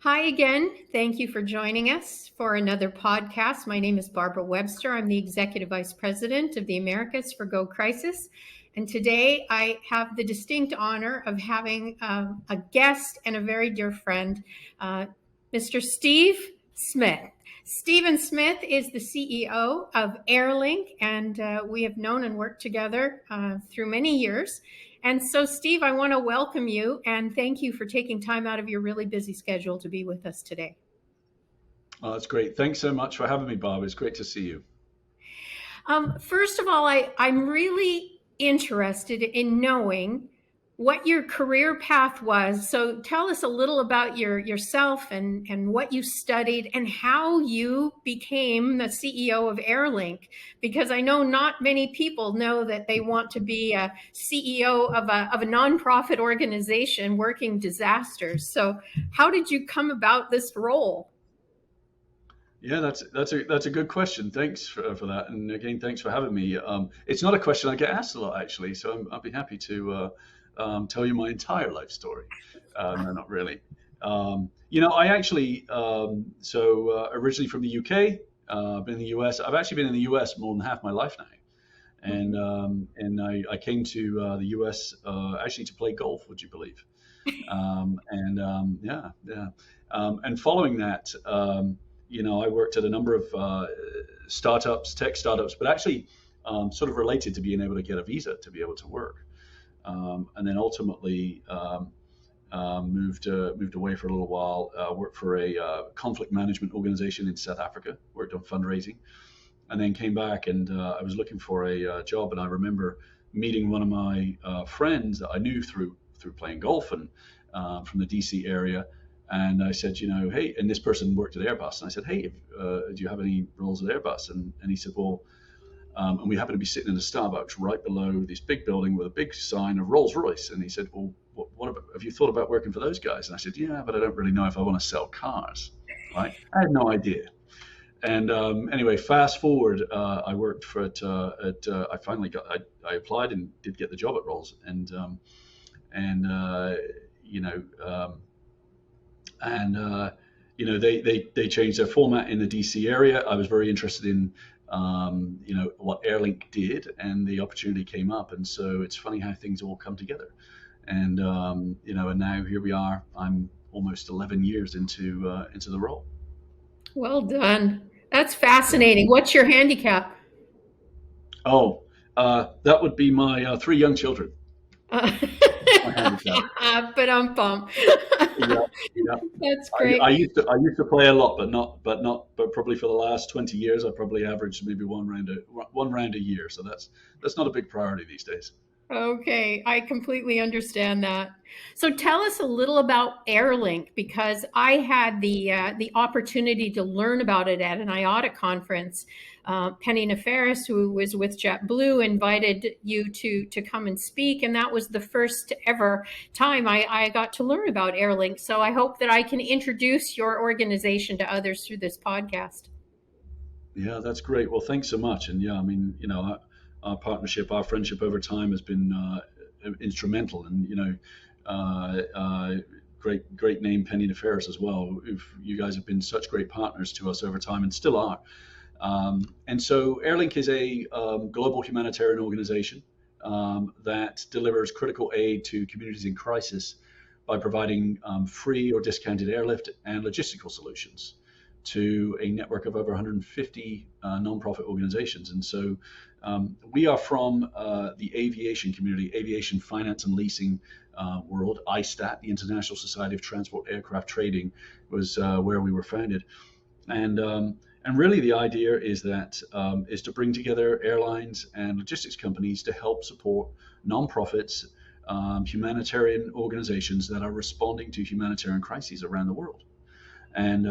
Hi again. Thank you for joining us for another podcast. My name is Barbara Webster. I'm the Executive Vice President of the Americas for Go Crisis. And today I have the distinct honor of having a guest and a very dear friend, Mr. Steve Smith. Stephen Smith is the CEO of Airlink, and we have known and worked together through many years. And so, Steve, I want to welcome you and thank you for taking time out of your really busy schedule to be with us today. Oh, that's great. Thanks so much for having me, Bob. It's great to see you. First of all, I'm really interested in knowing what your career path was. So tell us a little about yourself and what you studied and how you became the CEO of Airlink, because I know not many people know that they want to be a CEO of a nonprofit organization working disasters. So how did you come about this role? Yeah, that's a good question. Thanks for that, and again, thanks for having me. It's not a question I get asked a lot, actually, so I'll be happy to tell you my entire life story. No, not really. I actually originally from the UK, been in the US. I've actually been in the US more than half my life now, and I came to the US actually to play golf. Would you believe? And following that. I worked at a number of tech startups, but actually sort of related to being able to get a visa to be able to work. And then ultimately moved away for a little while, worked for a conflict management organization in South Africa, worked on fundraising, and then came back and I was looking for a job. And I remember meeting one of my friends that I knew through playing golf and from the DC area. And I said, hey, and this person worked at Airbus. And I said, hey, do you have any roles at Airbus? And he said, well, and we happened to be sitting in a Starbucks right below this big building with a big sign of Rolls Royce. And he said, well, what about, have you thought about working for those guys? And I said, yeah, but I don't really know if I want to sell cars. Right? I had no idea. And anyway, fast forward, I worked for I finally I applied and did get the job at Rolls. They changed their format in the DC area. I was very interested in what Airlink did, and the opportunity came up. And so it's funny how things all come together. And and now here we are. I'm almost 11 years into the role. Well done. That's fascinating. What's your handicap? Oh, that would be my three young children. Uh, My handicap. but I'm pumped. Yeah, yeah. That's I, great. I used to play a lot, but probably for the last 20 years, I probably averaged maybe one round a year. So that's not a big priority these days. Okay, I completely understand that. So tell us a little about Airlink, because I had the opportunity to learn about it at an IATA conference. Penny Nefaris, who was with JetBlue, invited you to come and speak, and that was the first ever time I got to learn about Airlink. So I hope that I can introduce your organization to others through this podcast. Yeah, that's great. Well, thanks so much. And yeah, I mean, our partnership, our friendship over time has been instrumental. And great name, Penny Nefaris as well. You guys have been such great partners to us over time and still are. And so Airlink is a global humanitarian organization that delivers critical aid to communities in crisis by providing free or discounted airlift and logistical solutions to a network of over 150 nonprofit organizations. And so we are from the aviation community, aviation finance and leasing world. ISTAT, the International Society of Transport Aircraft Trading, was where we were founded. And really the idea is to bring together airlines and logistics companies to help support nonprofits, humanitarian organizations that are responding to humanitarian crises around the world. And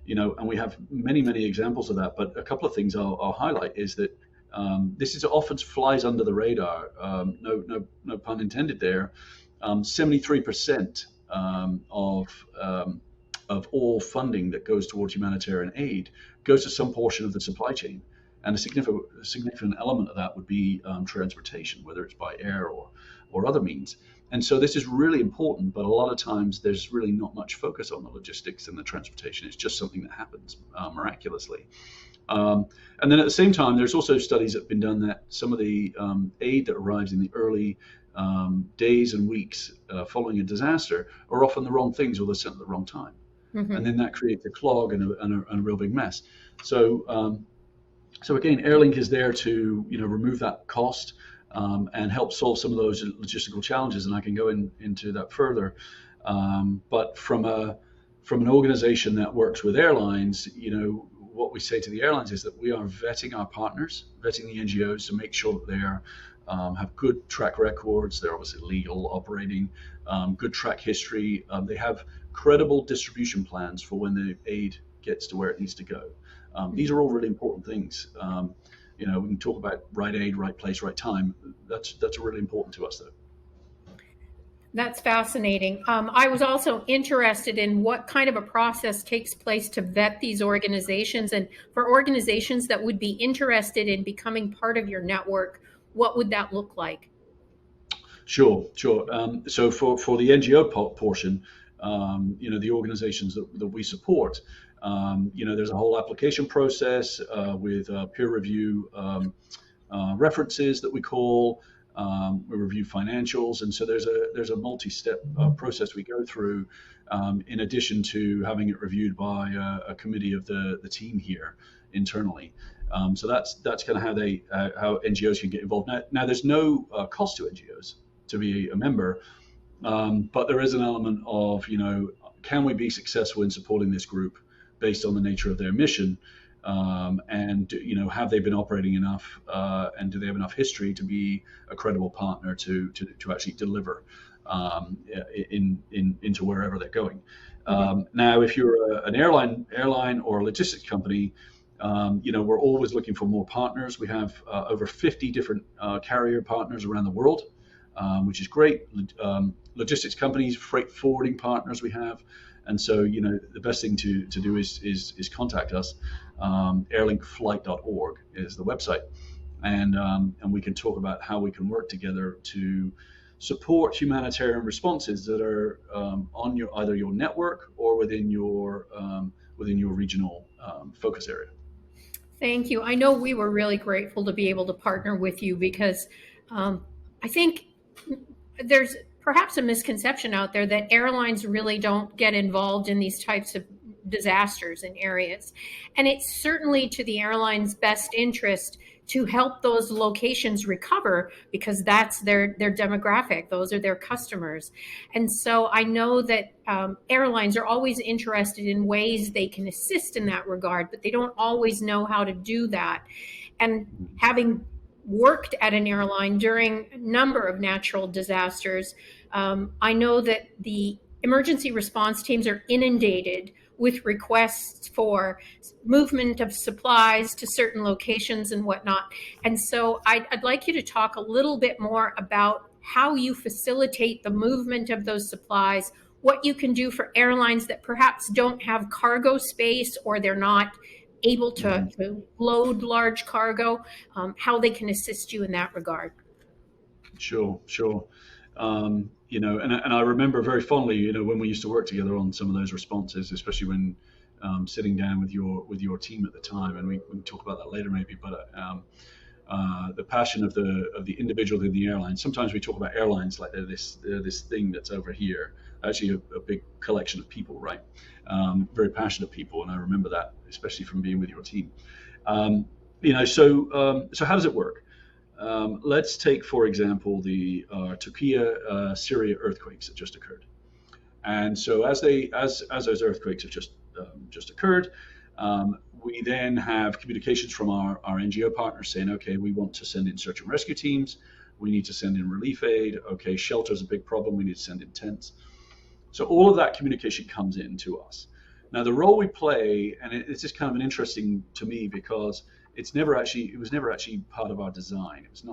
and we have many examples of that. But a couple of things I'll highlight is that this is often flies under the radar. No pun intended there. 73% of all funding that goes towards humanitarian aid goes to some portion of the supply chain. And a significant element of that would be transportation, whether it's by air or other means. And so this is really important, but a lot of times there's really not much focus on the logistics and the transportation. It's just something that happens miraculously. Um, and then at the same time, there's also studies that have been done that some of the aid that arrives in the early days and weeks following a disaster are often the wrong things, or they're sent at the wrong time. And Hmm. then that creates a clog and a real big mess. So, so again, Airlink is there to remove that cost and help solve some of those logistical challenges, and I can go into that further. But from an organization that works with airlines, what we say to the airlines is that we are vetting our partners, vetting the NGOs to make sure that they are have good track records. They're obviously legal, operating, good track history. They have credible distribution plans for when the aid gets to where it needs to go. These are all really important things. We can talk about right aid, right place, right time. That's really important to us, though. That's fascinating. I was also interested in what kind of a process takes place to vet these organizations, and for organizations that would be interested in becoming part of your network, what would that look like? Sure, sure. So for the NGO portion, the organizations that we support, there's a whole application process with peer review references that we call. We review financials, and so there's a multi-step process we go through. In addition to having it reviewed by a committee of the team here internally. So that's kind of how NGOs can get involved. Now there's no cost to NGOs to be a member, but there is an element of can we be successful in supporting this group based on the nature of their mission, and have they been operating enough, and do they have enough history to be a credible partner to actually deliver into wherever they're going. Now, if you're an airline or a logistics company, we're always looking for more partners. We have over 50 different carrier partners around the world, which is great. Logistics companies, freight forwarding partners we have. And so, the best thing to do is contact us. Airlinkflight.org is the website. And we can talk about how we can work together to support humanitarian responses that are on either your network or within your regional focus area. Thank you. I know we were really grateful to be able to partner with you because I think there's perhaps a misconception out there that airlines really don't get involved in these types of disasters in areas. And it's certainly to the airline's best interest to help those locations recover because that's their demographic. Those are their customers. And so I know that airlines are always interested in ways they can assist in that regard, but they don't always know how to do that. And having worked at an airline during a number of natural disasters, I know that the emergency response teams are inundated with requests for movement of supplies to certain locations and whatnot. And so I'd like you to talk a little bit more about how you facilitate the movement of those supplies, what you can do for airlines that perhaps don't have cargo space or they're not able to load large cargo, how they can assist you in that regard. Sure, sure. And I remember very fondly, when we used to work together on some of those responses, especially when sitting down with your team at the time, and we can talk about that later maybe. But the passion of the individual in the airline. Sometimes we talk about airlines like they're this thing that's over here. Actually, a big collection of people, right? Very passionate people, and I remember that, especially from being with your team. So how does it work? Let's take, for example, the Turkey, Syria earthquakes that just occurred. And so as those earthquakes have just occurred, we then have communications from our NGO partners saying, okay, we want to send in search and rescue teams. We need to send in relief aid. Okay, shelter is a big problem. We need to send in tents. So all of that communication comes in to us. Now the role we play, and it's just kind of an interesting to me because it was never actually part of our design. It was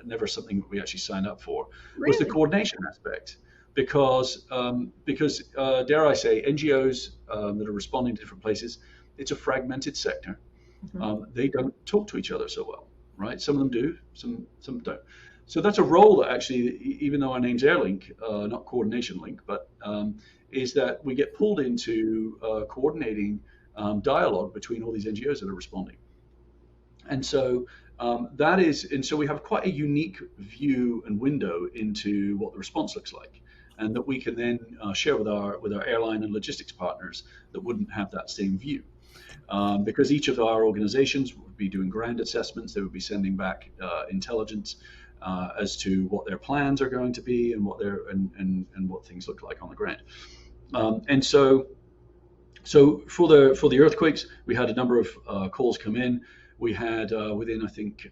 never something that we actually signed up for. Really? Was the coordination aspect, because dare I say, NGOs that are responding to different places, it's a fragmented sector. Mhm. They don't talk to each other so well, right? Some of them do, some don't. So that's a role that actually, even though our name's Airlink, not Coordination Link, but is that we get pulled into coordinating dialogue between all these NGOs that are responding. And so and so we have quite a unique view and window into what the response looks like, and that we can then share with our airline and logistics partners that wouldn't have that same view. Because each of our organizations would be doing ground assessments, they would be sending back intelligence as to what their plans are going to be and and what things look like on the ground. And so for the earthquakes, we had a number of calls come in. We had within I think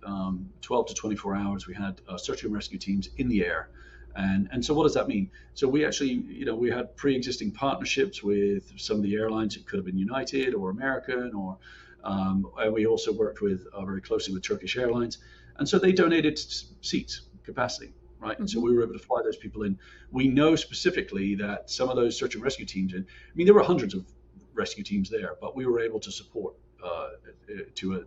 12 to 24 hours, we had search and rescue teams in the air. And so what does that mean? So we actually, we had pre-existing partnerships with some of the airlines. It could have been United or American, or and we also worked with very closely with Turkish Airlines. And so they donated seats capacity, right? And so Mhm. we were able to fly those people in. We know specifically that some of those search and rescue teams, I mean, there were hundreds of rescue teams there, but we were able to support to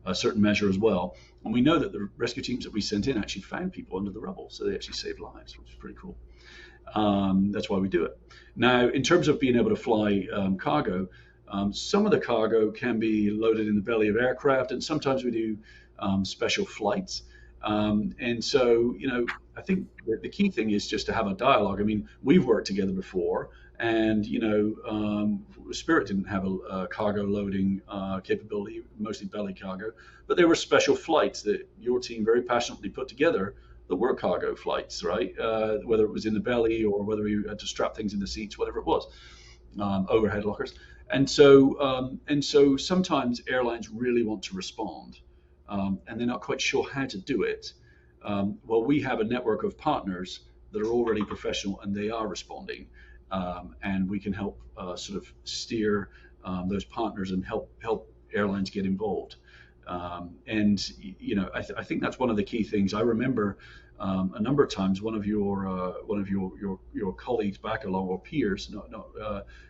a certain measure as well. And we know that the rescue teams that we sent in actually found people under the rubble, so they actually saved lives, which is pretty cool. That's why we do it. Now, in terms of being able to fly cargo, some of the cargo can be loaded in the belly of aircraft, and sometimes we do special flights. And so, I think the key thing is just to have a dialogue. I mean, we've worked together before, and Spirit didn't have a cargo loading capability, mostly belly cargo, but there were special flights that your team very passionately put together that were cargo flights, right? Whether it was in the belly or whether you had to strap things in the seats, whatever it was, overhead lockers. And so sometimes airlines really want to respond, and they're not quite sure how to do it. Well, we have a network of partners that are already professional and they are responding, and we can help sort of steer those partners and help airlines get involved. And I think that's one of the key things. I remember a number of times one of your colleagues back along, or peers,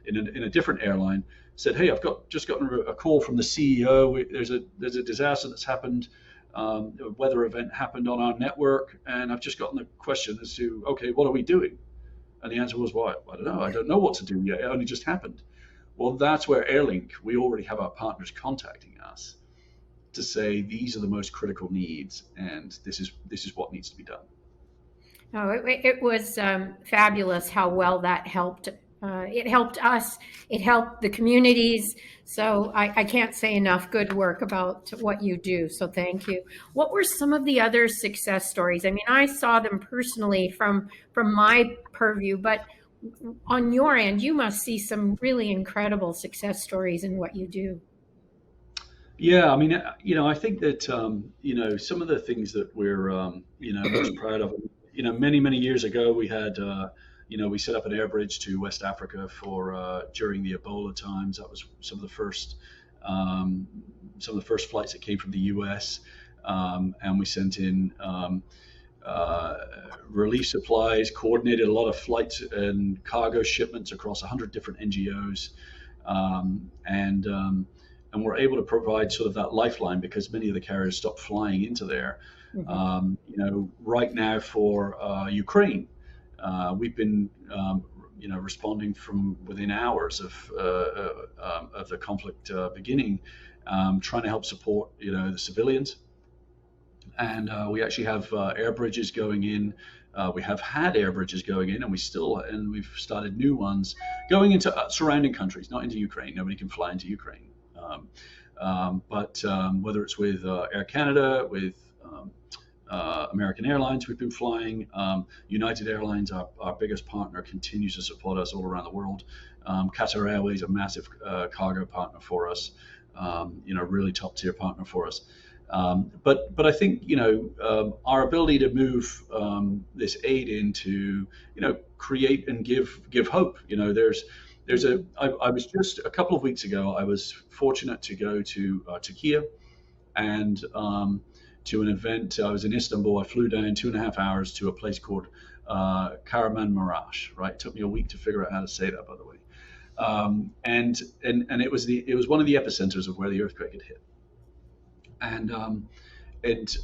in a different airline, said, "Hey, I've just gotten a call from the CEO. There's a disaster that's happened. A weather event happened on our network, and I've just gotten the question as to, okay, what are we doing?" And the answer was, "Well, I don't know. I don't know what to do yet. It only just happened." Well, that's where Airlink, we already have our partners contacting us to say these are the most critical needs, and this is what needs to be done. Oh, it was fabulous how well that helped. It helped us. It helped the communities. So I can't say enough good work about what you do. So thank you. What were some of the other success stories? I mean, I saw them personally from my purview, but on your end, you must see some really incredible success stories in what you do. Yeah, I mean, I think that some of the things that we're most proud of. Many many years ago, we set up an air bridge to West Africa for during the Ebola times. That was um, some of the first flights that came from the U.S. And we sent in uh, relief supplies, coordinated a lot of flights and cargo shipments across 100 different NGOs, and we're able to provide sort of that lifeline because many of the carriers stopped flying into there. Mhm. Right now for Ukraine, we've been responding from within hours of the conflict beginning, trying to help support the civilians. And we actually have air bridges going in. We have had air bridges going in, and we've started new ones going into surrounding countries, not into Ukraine. Nobody can fly into Ukraine. But whether it's with Air Canada, with American Airlines, we've been flying. United Airlines, our biggest partner, continues to support us all around the world. Qatar Airways, a massive cargo partner for us, really top tier partner for us. But I think our ability to move this aid into create and give hope. I was just a couple of weeks ago. I was fortunate to go to Turkey and to an event. I was in Istanbul. I flew down 2.5 hours to a place called Kahramanmaraş. Right, it took me a week to figure out how to say that, by the way. And it was one of the epicenters of where the earthquake had hit. And and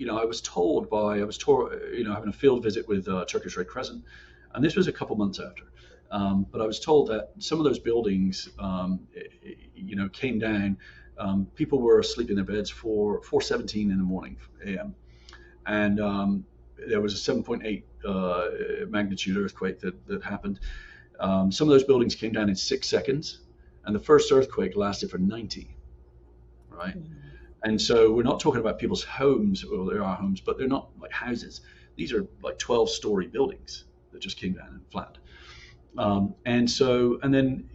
I was told having a field visit with Turkish Red Crescent, and this was a couple months after. But I was told that some of those buildings, came down. People were asleep in their beds for 4:17 in the morning a.m. And there was a 7.8 magnitude earthquake that happened. Some of those buildings came down in 6 seconds, and the first earthquake lasted for 90. Right. And so we're not talking about people's homes. Well, there are homes, but they're not like houses. These are like 12-story buildings that just came down and flattened. And then,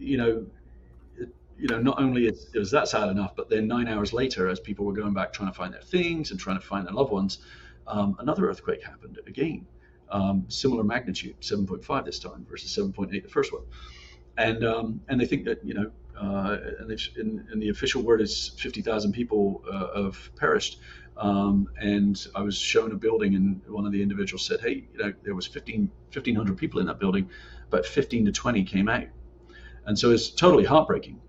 not only is that sad enough, but then 9 hours later, as people were going back trying to find their things and trying to find their loved ones, another earthquake happened again, similar magnitude, 7.5 this time versus 7.8 the first one. And they think that, and the official word is 50,000 people have perished. And I was shown a building, and one of the individuals said, hey, there was 1,500 people in that building, but 15 to 20 came out. And so it's totally heartbreaking.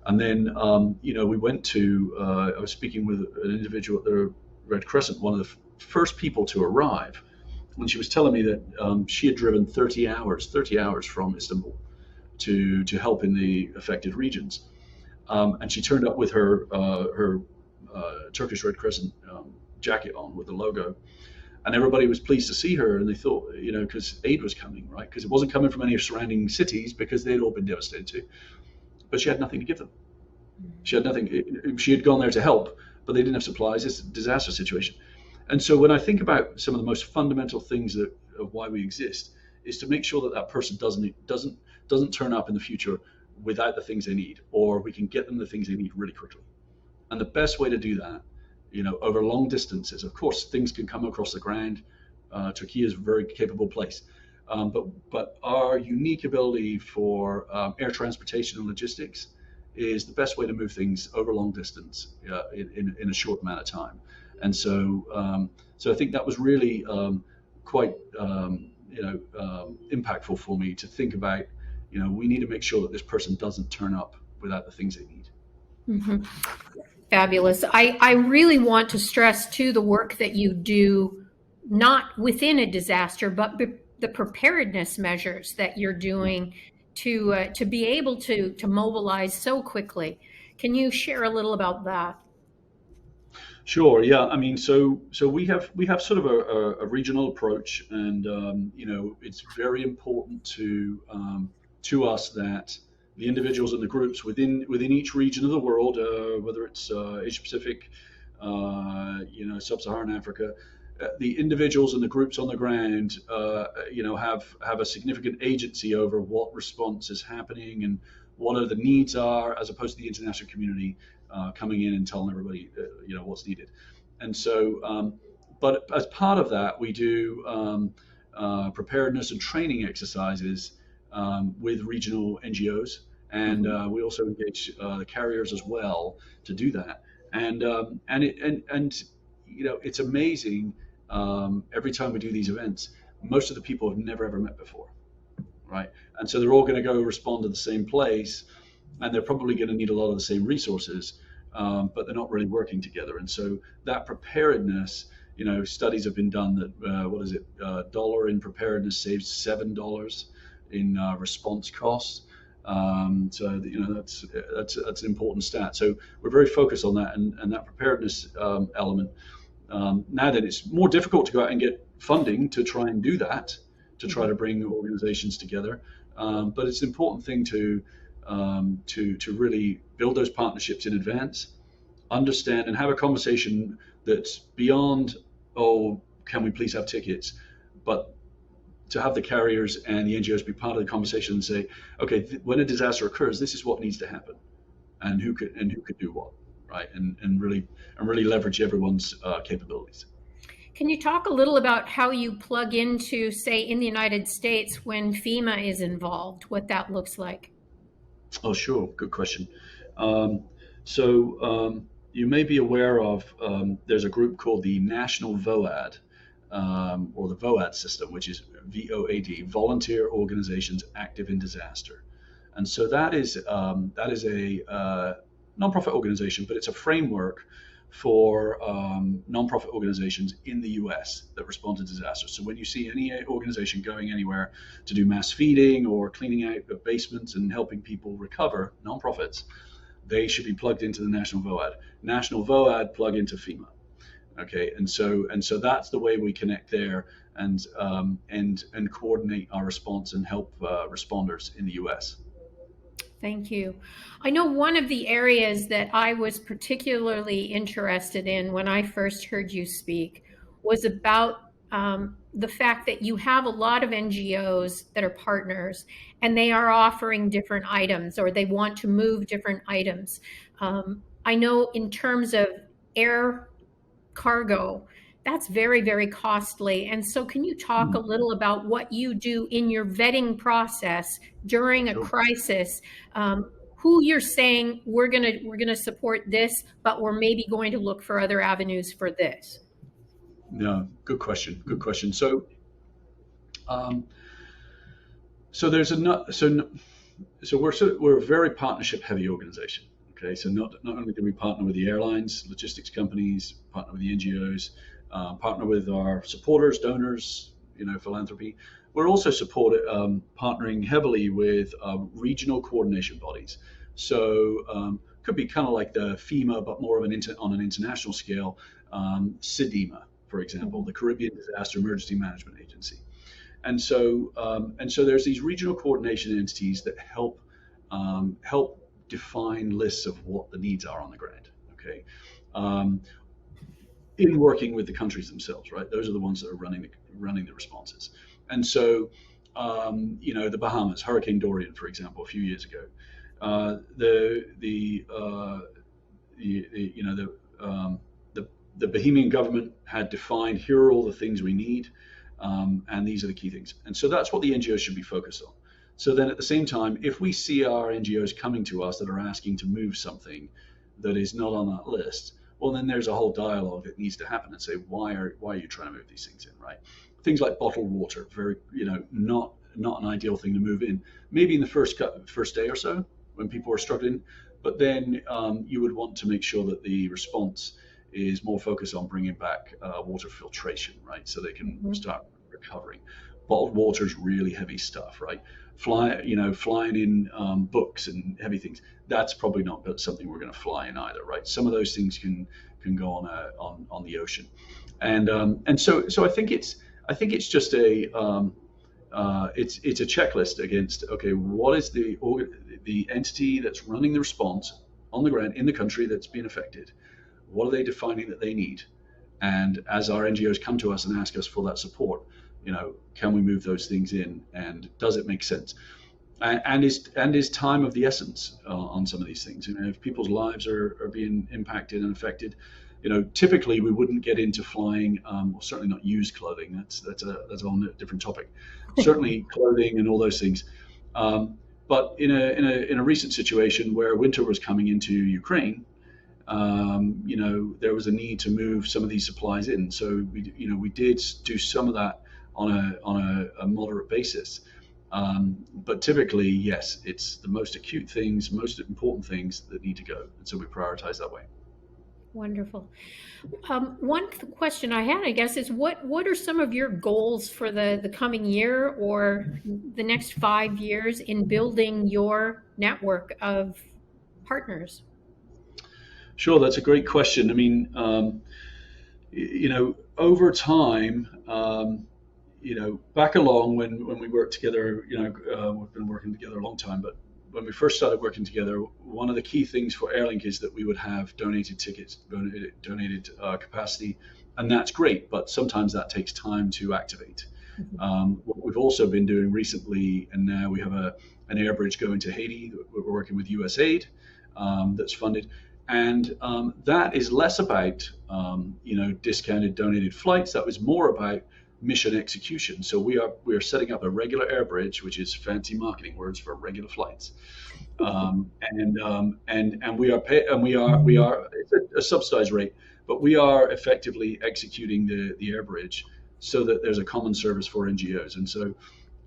And then, we went to, I was speaking with an individual at the Red Crescent, one of the first people to arrive, when she was telling me that she had driven 30 hours from Istanbul to help in the affected regions. And she turned up with her Turkish Red Crescent jacket on with the logo. And everybody was pleased to see her, and they thought, because aid was coming, right? Because it wasn't coming from any surrounding cities because they'd all been devastated too. But she had nothing to give them. She had nothing. She had gone there to help, but they didn't have supplies. It's a disaster situation. And so when I think about some of the most fundamental things of why we exist, is to make sure that person doesn't turn up in the future without the things they need, or we can get them the things they need really quickly. And the best way to do that, over long distances, of course, things can come across the ground. Turkey is a very capable place. But our unique ability for air transportation and logistics is the best way to move things over long distance in a short amount of time. And so I think that was really quite impactful for me to think about. We need to make sure that this person doesn't turn up without the things they need. Mm-hmm. Fabulous. I really want to stress too the work that you do, not within a disaster, but the preparedness measures that you're doing to be able to mobilize so quickly. Can you share a little about that? Sure. Yeah. I mean, so we have sort of a regional approach, and it's very important to us that the individuals and the groups within each region of the world, whether it's Asia Pacific, Sub-Saharan Africa, the individuals and the groups on the ground, have a significant agency over what response is happening and what are the needs are, as opposed to the international community coming in and telling everybody, what's needed. And so, but as part of that, we do preparedness and training exercises with regional NGOs, and we also engage the carriers as well to do that. And it's amazing. Every time we do these events, most of the people have never ever met before, right? And so they're all going to go respond to the same place, and they're probably going to need a lot of the same resources, but they're not really working together. And so that preparedness, studies have been done that dollar in preparedness saves $7 in response costs. So that's an important stat. So we're very focused on that and that preparedness element. Now that it's more difficult to go out and get funding to try and do that, to try to bring organizations together, but it's an important thing to really build those partnerships in advance, understand and have a conversation that's beyond, oh, can we please have tickets, but to have the carriers and the NGOs be part of the conversation and say, okay, when a disaster occurs, this is what needs to happen, and who could do what, right? And really leverage everyone's capabilities. Can you talk a little about how you plug into, say, in the United States when FEMA is involved, what that looks like? Oh, sure. Good question. So you may be aware of, there's a group called the National VOAD, or the VOAD system, which is VOAD, Volunteer Organizations Active in Disaster. And so that is a nonprofit organization, but it's a framework for nonprofit organizations in the US that respond to disasters. So when you see any organization going anywhere to do mass feeding or cleaning out of basements and helping people recover, nonprofits, they should be plugged into the National VOAD. National VOAD plug into FEMA. Okay, and so that's the way we connect there and coordinate our response and help responders in the US. Thank you. I know one of the areas that I was particularly interested in when I first heard you speak was about the fact that you have a lot of NGOs that are partners and they are offering different items or they want to move different items. I know in terms of air cargo, that's very, very costly. And so can you talk a little about what you do in your vetting process during a Sure. crisis? Who you're saying we're gonna support this, but we're maybe going to look for other avenues for this? Yeah, good question. Good question. Um, so there's a so we're a very partnership heavy organization. Okay, so not only do we partner with the airlines, logistics companies, partner with the NGOs, partner with our supporters, donors, philanthropy. We're also partnering heavily with regional coordination bodies. So could be kind of like the FEMA, but more of on an international scale. CIDEMA, for example, the Caribbean Disaster Emergency Management Agency. And so there's these regional coordination entities that help define lists of what the needs are on the ground. Okay, in working with the countries themselves, right? Those are the ones that are running the responses. And so, the Bahamas, Hurricane Dorian, for example, a few years ago, the Bahamian government had defined, here are all the things we need, and these are the key things. And so that's what the NGOs should be focused on. So then at the same time, if we see our NGOs coming to us that are asking to move something that is not on that list, well, then there's a whole dialogue that needs to happen and say, why are you trying to move these things in, right? Things like bottled water, very, not an ideal thing to move in. Maybe in the first day or so when people are struggling, but then you would want to make sure that the response is more focused on bringing back water filtration, right? So they can start recovering. Bottled water is really heavy stuff, right? Flying in books and heavy things. That's probably not something we're going to fly in either, right? Some of those things can go on the ocean, and so I think it's just it's a checklist against, okay, what is the entity that's running the response on the ground in the country that's been affected? What are they defining that they need? And as our NGOs come to us and ask us for that support, can we move those things in, and does it make sense? And is time of the essence on some of these things? If people's lives are being impacted and affected, typically we wouldn't get into flying, or certainly not used clothing. That's a whole different topic. Certainly clothing and all those things. But in a recent situation where winter was coming into Ukraine, there was a need to move some of these supplies in. So we did do some of that on a moderate basis. But typically, yes, it's the most acute things, most important things that need to go. And so we prioritize that way. Wonderful. One question I had, I guess, is what are some of your goals for the coming year or the next 5 years in building your network of partners? Sure, that's a great question. I mean, over time, back along when we worked together, we've been working together a long time, but when we first started working together, one of the key things for Airlink is that we would have donated tickets, donated capacity, and that's great, but sometimes that takes time to activate. What we've also been doing recently, and now we have an air bridge going to Haiti. We're working with USAID that's funded. And that is less about, discounted donated flights. That was more about mission execution. So we are setting up a regular air bridge, which is fancy marketing words for regular flights. And we are it's a subsidized rate, but we are effectively executing the air bridge so that there's a common service for NGOs. And so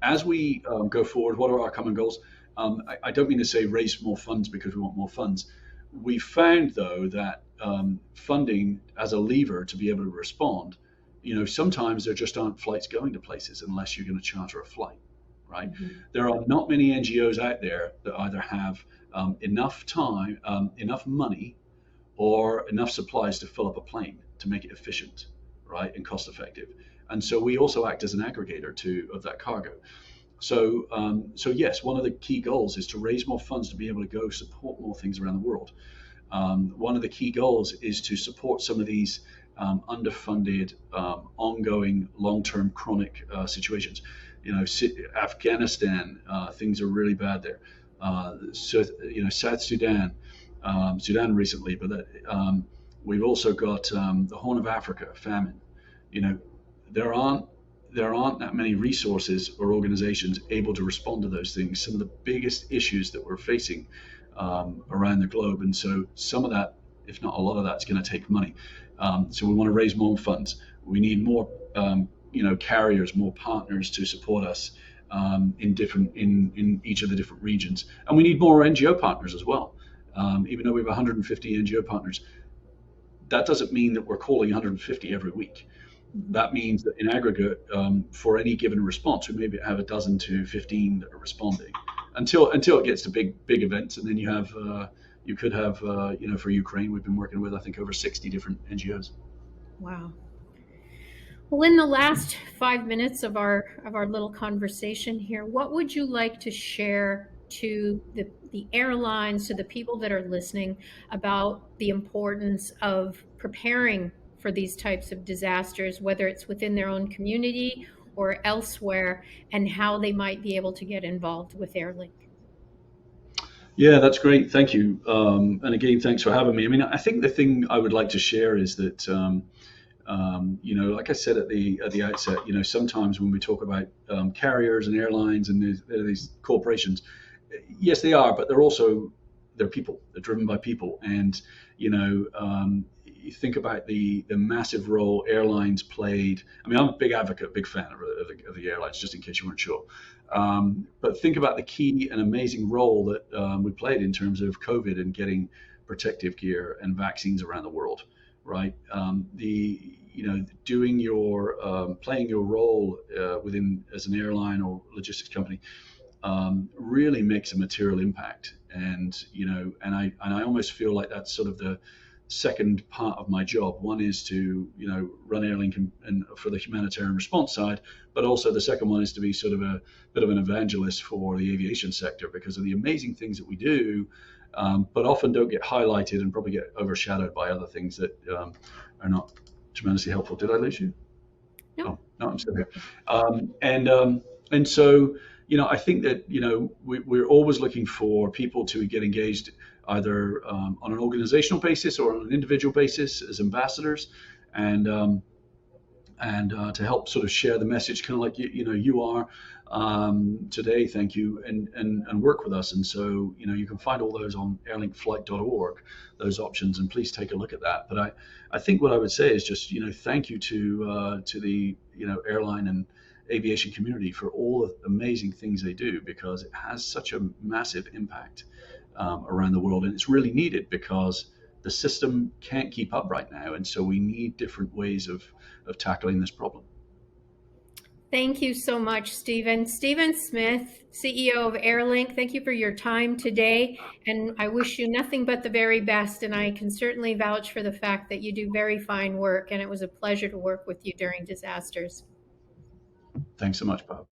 as we go forward, what are our common goals? I don't mean to say raise more funds because we want more funds. We found though that funding as a lever to be able to respond, sometimes there just aren't flights going to places unless you're going to charter a flight, right? Mhm. There are not many NGOs out there that either have enough time, enough money, or enough supplies to fill up a plane to make it efficient, right, and cost effective. And so we also act as an aggregator of that cargo. So yes, one of the key goals is to raise more funds to be able to go support more things around the world. One of the key goals is to support some of these underfunded, ongoing, long-term, chronic situations. Afghanistan, things are really bad there. So, South Sudan, Sudan recently, but we've also got the Horn of Africa, famine. You know, there aren't there aren't that many resources or organizations able to respond to those things. Some of the biggest issues that we're facing around the globe, and so some of that, if not a lot of that, is going to take money. So we want to raise more funds. We need more, carriers, more partners to support us in each of the different regions, and we need more NGO partners as well. Even though we have 150 NGO partners, that doesn't mean that we're calling 150 every week. That means that in aggregate, for any given response, we maybe have a dozen to 15 that are responding until it gets to big events, and then you could have for Ukraine, we've been working with I think over 60 different NGOs. Wow. Well, in the last 5 minutes of our little conversation here, what would you like to share to the airlines, to the people that are listening, about the importance of preparing for these types of disasters, whether it's within their own community or elsewhere, and how they might be able to get involved with Airlink? Yeah, that's great. Thank you. And again, thanks for having me. I mean, I think the thing I would like to share is that, like I said at the outset, sometimes when we talk about carriers and airlines and these corporations, yes, they are, but they're people. They're driven by people, and you think about the massive role airlines played. I mean, I'm a big advocate, big fan of the airlines, just in case you weren't sure. But think about the key and amazing role that we played in terms of COVID and getting protective gear and vaccines around the world, right? Doing playing your role within as an airline or logistics company really makes a material impact. And I almost feel like that's sort of the second part of my job. One is to run Airlink and for the humanitarian response side, but also the second one is to be sort of a bit of an evangelist for the aviation sector because of the amazing things that we do, but often don't get highlighted and probably get overshadowed by other things that are not tremendously helpful. Did I lose you? No. Oh, no, I'm still here. And so I think that we're always looking for people to get engaged either on an organizational basis or on an individual basis as ambassadors, and to help sort of share the message, kind of like you are today. Thank you, and work with us. And so you can find all those on airlinkflight.org, those options, and please take a look at that. But I think what I would say is just thank you to the airline and aviation community for all the amazing things they do, because it has such a massive impact around the world, and it's really needed because the system can't keep up right now, and so we need different ways of tackling this problem. Thank you so much, Stephen. Stephen Smith, CEO of Airlink, thank you for your time today, and I wish you nothing but the very best, and I can certainly vouch for the fact that you do very fine work, and it was a pleasure to work with you during disasters. Thanks so much, Bob.